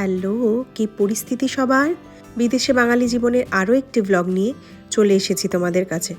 Hello, কি পরিস্থিতি সবার? বিদেশে বাঙালি জীবনের আরও একটি ব্লগ নিয়ে চলে এসেছি তোমাদের কাছে।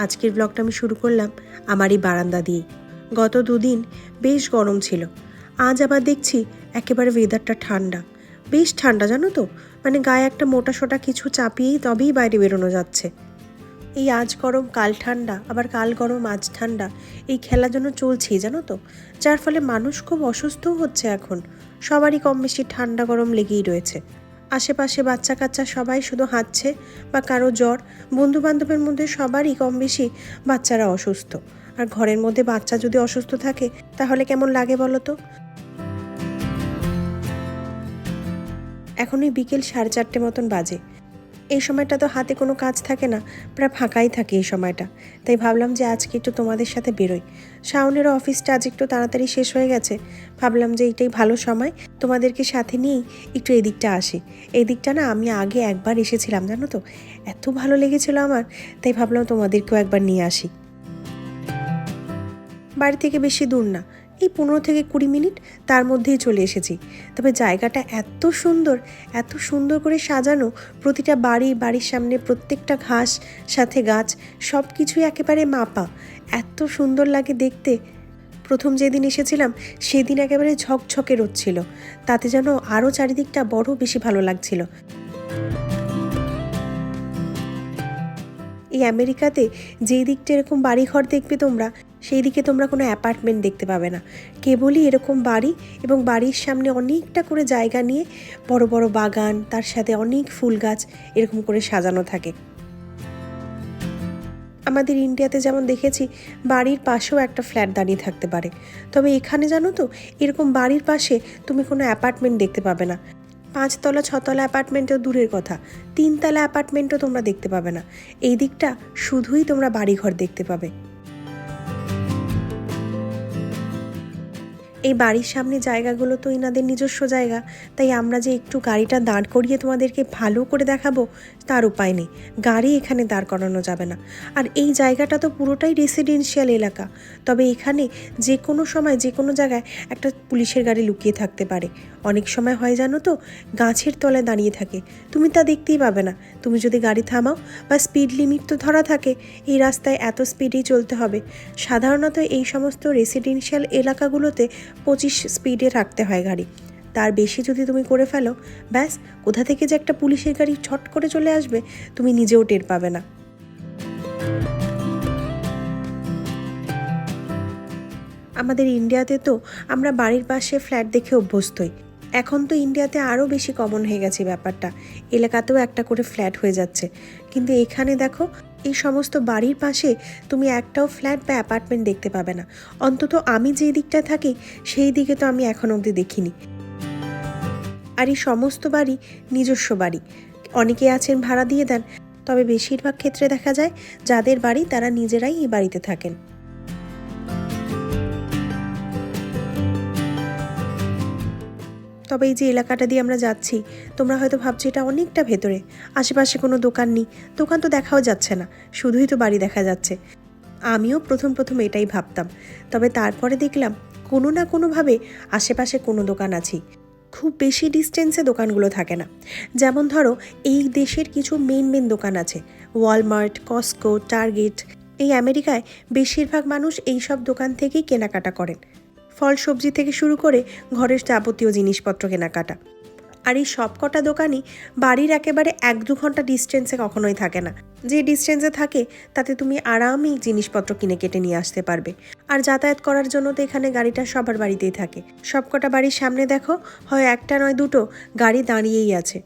আজকের ব্লগটা আমি শুরু করলাম আমারই বারান্দা দিয়ে। গত দুদিন বেশ গরম ছিল, আজ আবার দেখছি একেবারে ওয়েদারটা ঠান্ডা, বেশ ঠান্ডা জানো তো, মানে গায়ে একটা মোটা সোটা কিছু চাপিয়েই তবেই বাইরে বেরোনো যাচ্ছে। এই আজ গরম কাল ঠান্ডা, আবার কাল গরম আজ ঠান্ডা, এই খেলার জন্য চলছেই জানো তো, যার ফলে মানুষ খুব অসুস্থও হচ্ছে এখন। সবারই কম বেশি ঠান্ডা গরম লেগেই রয়েছে। আশেপাশে বাচ্চা কাচ্চা সবাই শুধু হাঁটছে বা কারো জ্বর, বন্ধু বান্ধবের মধ্যে সবারই কম বেশি বাচ্চারা অসুস্থ। আর ঘরের মধ্যে বাচ্চা যদি অসুস্থ থাকে তাহলে কেমন লাগে বলো তো। এখনই বিকেল 4:30 মতন বাজে। এই সময়টা তো হাতে কোনো কাজ থাকে না, প্রায় ফাঁকাই থাকে এই সময়টা। তাই ভাবলাম যে আজকে একটু তোমাদের সাথে বেরোই। শাওনেরও অফিসটা আজ একটু তাড়াতাড়ি শেষ হয়ে গেছে, ভাবলাম যে এইটাই ভালো সময় তোমাদেরকে সাথে নিয়েই একটু এদিকটা আসি। এই দিকটা না আমি আগে একবার এসেছিলাম জানো তো, এত ভালো লেগেছিল আমার, তাই ভাবলাম তোমাদেরকেও একবার নিয়ে আসি। বাড়ি থেকে বেশি দূর না, এই 15 থেকে 20 মিনিট তার মধ্যেই চলে এসেছি। তবে জায়গাটা এত সুন্দর করে সাজানো, প্রতিটা বাড়ির সামনে প্রত্যেকটা ঘাস সাথে গাছ সব কিছুই একেবারে মাপা, এত সুন্দর লাগে দেখতে। প্রথম যেদিন এসেছিলাম সেদিন একেবারে ঝকঝকে রোদ ছিল, তাতে যেন আরও চারিদিকটা বড় বেশি ভালো লাগছিল। এই আমেরিকাতে যেই দিকটা এরকম বাড়িঘর দেখবে তোমরা, সেই দিকে তোমরা কোনো অ্যাপার্টমেন্ট দেখতে পাবে না, কেবলই এরকম বাড়ি, এবং বাড়ির সামনে অনেকটা করে জায়গা নিয়ে বড় বড় বাগান, তার সাথে অনেক ফুল গাছ এরকম করে সাজানো থাকে। আমাদের ইন্ডিয়াতে যেমন দেখেছি বাড়ির পাশেও একটা ফ্ল্যাট দাঁড়িয়ে থাকতে পারে, তবে এখানে জানো তো এরকম বাড়ির পাশে তুমি কোনো অ্যাপার্টমেন্ট দেখতে পাবে না। 5 তলা 6 তলা অ্যাপার্টমেন্টও দূরের কথা, 3 তলা অ্যাপার্টমেন্টও তোমরা দেখতে পাবে না। এই দিকটা শুধুই তোমরা বাড়িঘর দেখতে পাবে। এই বাড়ির সামনে জায়গাগুলো তো এনাদের নিজস্ব জায়গা, তাই আমরা যে একটু গাড়িটা দাঁড় করিয়ে তোমাদেরকে ভালো করে দেখাবো তার উপায় নেই, গাড়ি এখানে দাঁড় করানো যাবে না। আর এই জায়গাটা তো পুরোটাই রেসিডেন্সিয়াল এলাকা, তবে এখানে যে কোনো সময় যে কোনো জায়গায় একটা পুলিশের গাড়ি লুকিয়ে থাকতে পারে। অনেক সময় হয় জানো তো, গাছের তলায় দাঁড়িয়ে থাকে, তুমি তা দেখতেই পাবে না। তুমি যদি গাড়ি থামাও বা স্পিড লিমিট তো ধরা থাকে, এই রাস্তায় এত স্পিডেই চলতে হবে। সাধারণত এই সমস্ত রেসিডেন্সিয়াল এলাকাগুলোতে 25 স্পিডে রাখতে হয় গাড়ি, তার বেশি যদি তুমি করে ফেলো, ব্যাস কোথা থেকে যে একটা পুলিশের গাড়ি ছট করে চলে আসবে তুমি নিজেও টের পাবে না। আমাদের ইন্ডিয়াতে তো আমরা বাড়ির পাশে ফ্ল্যাট দেখে অভ্যস্তই, এখন তো ইন্ডিয়াতে আরও বেশি কমন হয়ে গেছে ব্যাপারটা, এলাকাতেও একটা করে ফ্ল্যাট হয়ে যাচ্ছে। কিন্তু এখানে দেখো এই সমস্ত বাড়ির পাশে তুমি একটাও ফ্ল্যাট বা অ্যাপার্টমেন্ট দেখতে পাবে না, অন্তত আমি যে দিকটায় থাকি সেই দিকে তো আমি এখন অবধি দেখিনি। আর এই সমস্ত বাড়ি নিজস্ব বাড়ি, অনেকে আছেন ভাড়া দিয়ে দেন, তবে বেশিরভাগ ক্ষেত্রে দেখা যায় যাদের বাড়ি তারা নিজেরাই এই বাড়িতে থাকেন। তবে এই যে এলাকাটা দিয়ে আমরা যাচ্ছি, তোমরা হয়তো ভাবছো এটা অনেকটা ভেতরে, আশেপাশে কোনো দোকান নেই, দোকান তো দেখাও যাচ্ছে না, শুধুই তো বাড়ি দেখা যাচ্ছে। আমিও প্রথম এটাই ভাবতাম, তবে তারপরে দেখলাম কোনো না কোনোভাবে আশেপাশে কোনো দোকান আছেই। খুব বেশি ডিস্টেন্সে দোকানগুলো থাকে না, যেমন ধরো এই দেশের কিছু মেন দোকান আছে, ওয়ালমার্ট, কস্কো, টার্গেট। এই আমেরিকায় বেশিরভাগ মানুষ এই সব দোকান থেকেই কেনাকাটা করেন, ফল সবজি থেকে শুরু করে ঘরের যাবতীয় জিনিসপত্র কেনাকাটা। আর এই সব কটা দোকানই বাড়ির একেবারে 1-2 ঘন্টা ডিস্টেন্সে কখনোই থাকে না, যে ডিস্টেন্সে থাকে তাতে তুমি আরামই জিনিসপত্র কিনে কেটে নিয়ে আসতে পারবে। আর যাতায়াত করার জন্য তো এখানে গাড়িটা সবার বাড়িতেই থাকে, সব কটা বাড়ির সামনে দেখো হয় একটা নয় দুটো গাড়ি দাঁড়িয়েই আছে।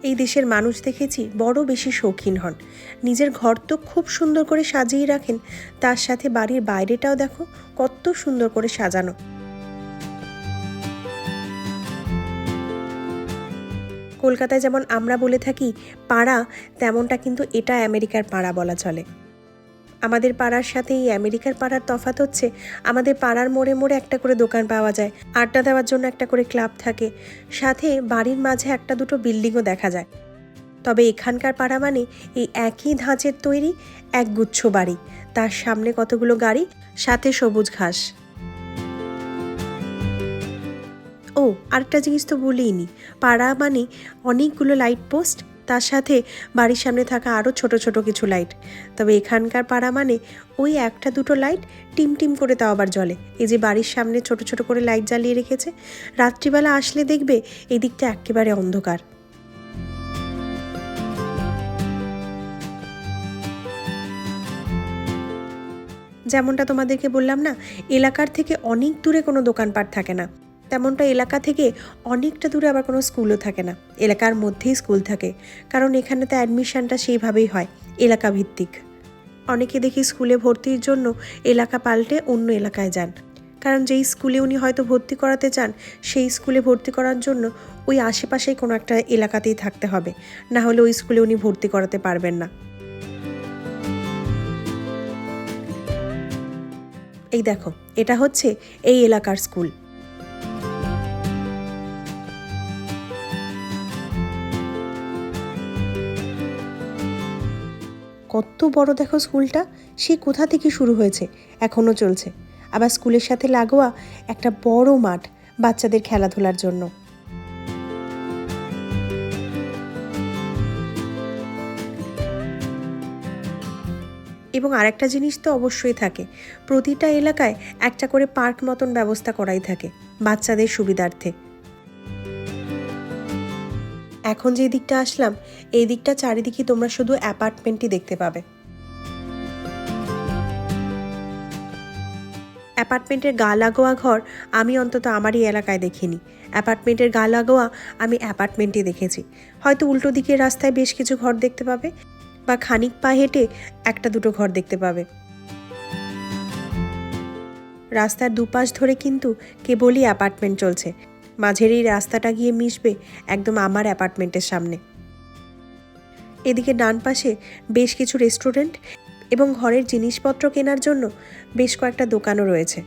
এই দেশের মানুষ দেখেছি বড় বেশি শৌখিন হন, নিজের ঘর তো খুব সুন্দর করে সাজিয়ে রাখেন, তার সাথে বাড়ির বাইরেটাও দেখো কত সুন্দর করে সাজানো। কলকাতায় যেমন আমরা বলে থাকি পাড়া, তেমনটা কিন্তু এটা আমেরিকার পাড়া বলা চলে। আমাদের পাড়ার সাথে এই আমেরিকার পাড়ার তফাৎ হচ্ছে, আমাদের পাড়ার মোড়ে মোড়ে একটা করে দোকান পাওয়া যায়, আড্ডা দেওয়ার জন্য একটা করে ক্লাব থাকে, সাথে বাড়ির মাঝে একটা দুটো বিল্ডিংও দেখা যায়। তবে এখানকার পাড়া মানে এই একই ধাঁচের তৈরি একগুচ্ছ বাড়ি, তার সামনে কতগুলো গাড়ি, সাথে সবুজ ঘাস। ও আরেকটা জিনিস তো বলিনি, পাড়া মানে অনেকগুলো লাইট পোস্ট, তার সাথে বাড়ির সামনে থাকা আরও ছোট ছোট কিছু লাইট। তবে এখানকার পাড়া মানে ওই একটা দুটো লাইট টিম টিম করে তাও আবার জ্বলে। এই যে বাড়ির সামনে ছোট ছোট করে লাইট জ্বালিয়ে রেখেছে, রাত্রিবেলা আসলে দেখবে এই দিকটা একেবারে অন্ধকার। যেমনটা তোমাদেরকে বললাম না, এলাকার থেকে অনেক দূরে কোনো দোকানপাট থাকে না, তেমনটা এলাকা থেকে অনেকটা দূরে আবার কোনো স্কুলও থাকে না, এলাকার মধ্যেই স্কুল থাকে। কারণ এখানে তো অ্যাডমিশনটা সেইভাবেই হয়, এলাকা ভিত্তিক। অনেকে দেখি স্কুলে ভর্তির জন্য এলাকা পাল্টে অন্য এলাকায় যান, কারণ যেই স্কুলে উনি হয়তো ভর্তি করাতে চান সেই স্কুলে ভর্তি করার জন্য ওই আশেপাশেই কোনো একটা এলাকাতেই থাকতে হবে, না হলে ওই স্কুলে উনি ভর্তি করাতে পারবেন না। এই দেখো, এটা হচ্ছে এই এলাকার স্কুল। কত বড় দেখো স্কুলটা, সে কোথা থেকে শুরু হয়েছে, এখনও চলছে। আবার স্কুলের সাথে লাগোয়া একটা বড় মাঠ বাচ্চাদের খেলাধুলার জন্য। এবং আরেকটা জিনিস তো অবশ্যই থাকে, প্রতিটা এলাকায় একটা করে পার্ক মতন ব্যবস্থা করাই থাকে বাচ্চাদের সুবিধার্থে। এখন যে দিকটা আসলাম, এই দিকটা চারিদিকে তোমরা শুধু অ্যাপার্টমেন্টই দেখতে পাবে। অ্যাপার্টমেন্টের গা লাগোয়া ঘর আমি অন্তত আমারই এলাকায় দেখিনি। অ্যাপার্টমেন্টের গা লাগোয়া আমি অ্যাপার্টমেন্টই দেখেছি। হয়তো উল্টো দিকের রাস্তায় বেশ কিছু ঘর দেখতে পাবে, বা খানিক পা হেঁটে একটা দুটো ঘর দেখতে পাবে। রাস্তার দুপাশ ধরে কিন্তু কেবলই অ্যাপার্টমেন্ট চলছে। মাঝের এই রাস্তাটা গিয়ে মিশবে একদম আমার অ্যাপার্টমেন্টের সামনে। এদিকে ডান পাশে বেশ কিছু রেস্টুরেন্ট এবং ঘরের জিনিসপত্র কেনার জন্য বেশ কয়েকটা দোকানও রয়েছে।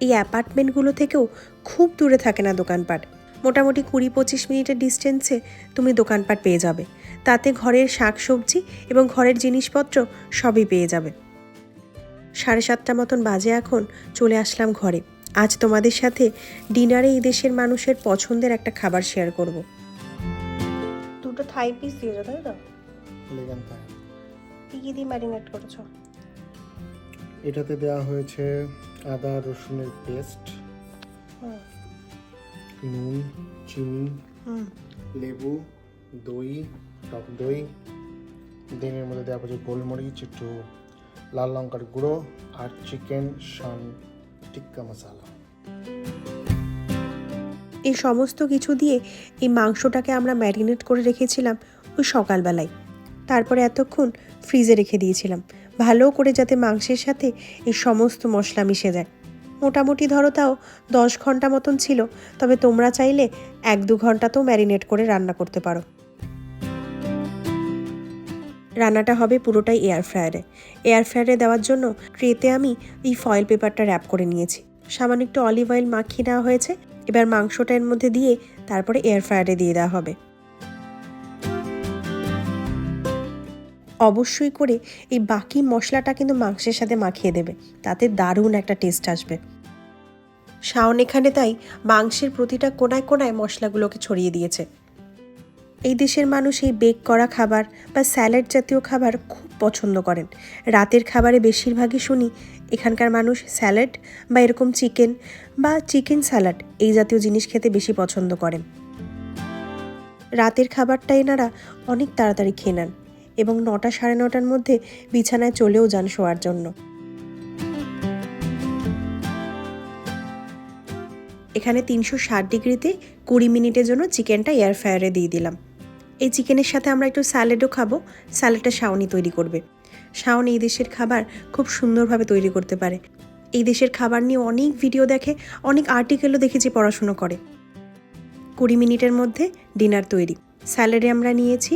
এই অ্যাপার্টমেন্টগুলো থেকেও খুব দূরে থাকে না দোকানপাট, মোটামুটি 20-25 মিনিটের ডিস্টেন্সে তুমি দোকানপাট পেয়ে যাবে। তাতে ঘরের শাকসবজি এবং ঘরের জিনিসপত্র সবই পেয়ে যাবে। 7:30 মতন বাজে এখন, চলে আসলাম ঘরে। আজ তোমাদের সাথে ডিনারে এই দেশের মানুষের পছন্দের একটা খাবার শেয়ার করব। দুটো থাই পিস দিয়েছো তাই তো? কি দিয়ে ম্যারিনেট করেছো? এটাতে দেওয়া হয়েছে আদা রসুনের পেস্ট, নুন, চিনি, লেবু, দই, টক দই, ডিমের মধ্যে দেওয়া হয়েছে গোলমরিচ, একটু লাল লঙ্কার গুঁড়ো আর চিকেন শান টিক্কা মশলা। এই সমস্ত কিছু দিয়ে এই মাংসটাকে আমরা ম্যারিনেট করে রেখেছিলাম ওই সকালবেলায়। তারপরে এতক্ষণ ফ্রিজে রেখে দিয়েছিলাম, ভালো করে যাতে মাংসের সাথে এই সমস্ত মশলা মিশে যায়। মোটামুটি ধরো তাও 10 ঘন্টা মতন ছিল, তবে তোমরা চাইলে 1-2 ঘন্টাতেও ম্যারিনেট করে রান্না করতে পারো। রান্নাটা হবে পুরোটাই এয়ার ফ্রায়ারে। এয়ার ফ্রায়ারে দেওয়ার জন্য ট্রেতে আমি এই ফয়েল পেপারটা র্যাপ করে নিয়েছি, সামান্য একটু অলিভ অয়েল মাখিয়ে নেওয়া হয়েছে। এবার মাংসটা এর মধ্যে দিয়ে তারপরে এয়ার ফ্রায়ারে দিয়ে দেওয়া হবে। অবশ্যই করে এই বাকি মশলাটা কিন্তু মাংসের সাথে মাখিয়ে দেবে, তাতে দারুণ একটা টেস্ট আসবে। শাওন এখানে তাই মাংসের প্রতিটা কোনায় কোনায় মশলাগুলোকে ছড়িয়ে দিয়েছে। এই দেশের মানুষ এই বেক করা খাবার বা স্যালাড জাতীয় খাবার খুব পছন্দ করেন। রাতের খাবারে বেশিরভাগই শুনি এখানকার মানুষ স্যালাড বা এরকম চিকেন বা চিকেন স্যালাড এই জাতীয় জিনিস খেতে বেশি পছন্দ করেন। রাতের খাবারটা এনারা অনেক তাড়াতাড়ি খেয়ে নেন এবং 9টা সাড়ে 9টার মধ্যে বিছানায় চলেও যান শোয়ার জন্য। এখানে 360 ডিগ্রিতে 20 মিনিটের জন্য চিকেনটা এয়ার ফ্রায়ারে দিয়ে দিলাম। এই চিকেনের সাথে আমরা একটু স্যালাডও খাবো। স্যালাডটা শাওনি তৈরি করবে। শাওন এই দেশের খাবার খুব সুন্দরভাবে তৈরি করতে পারে। এই দেশের খাবার নিয়ে অনেক ভিডিও দেখে, অনেক আর্টিকেলও দেখেছি, পড়াশুনো করে। 20 মিনিটের মধ্যে ডিনার তৈরি। স্যালাডে আমরা নিয়েছি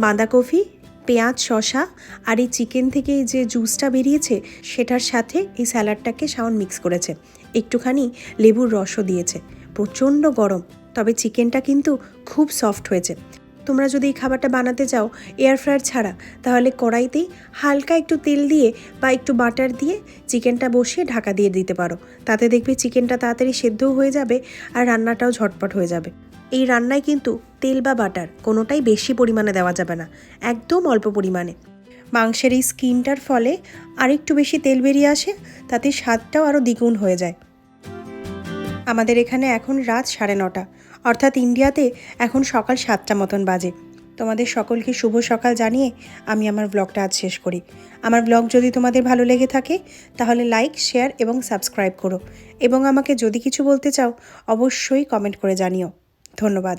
বাঁধাকপি, পেঁয়াজ, শসা আর এই চিকেন থেকে যে জুসটা বেরিয়েছে সেটার সাথে এই স্যালাডটাকে শাওন মিক্স করেছে, একটুখানি লেবুর রসও দিয়েছে। প্রচণ্ড গরম, তবে চিকেনটা কিন্তু খুব সফট হয়েছে। তোমরা যদি এই খাবারটা বানাতে চাও এয়ার ফ্রায়ার ছাড়া, তাহলে কড়াইতেই হালকা একটু তেল দিয়ে বা একটু বাটার দিয়ে চিকেনটা বসিয়ে ঢাকা দিয়ে দিতে পারো। তাতে দেখবে চিকেনটা তাড়াতাড়ি সেদ্ধও হয়ে যাবে আর রান্নাটাও ঝটপট হয়ে যাবে। এই রান্নায় কিন্তু তেল বা বাটার কোনোটাই বেশি পরিমাণে দেওয়া যাবে না, একদম অল্প পরিমাণে। মাংসের এই স্কিনটার ফলে আরেকটু বেশি তেল বেরিয়ে আসে, তাতে স্বাদটাও আরও দ্বিগুণ হয়ে যায়। আমাদের এখানে এখন রাত 9:30, অর্থাৎ ইন্ডিয়াতে এখন সকাল 7টা মতন বাজে। তোমাদের সকলকে শুভ সকাল জানিয়ে আমি আমার ব্লগটা আজ শেষ করি। আমার ব্লগ যদি তোমাদের ভালো লেগে থাকে তাহলে লাইক, শেয়ার এবং সাবস্ক্রাইব করো, এবং আমাকে যদি কিছু বলতে চাও অবশ্যই কমেন্ট করে জানিও। ধন্যবাদ।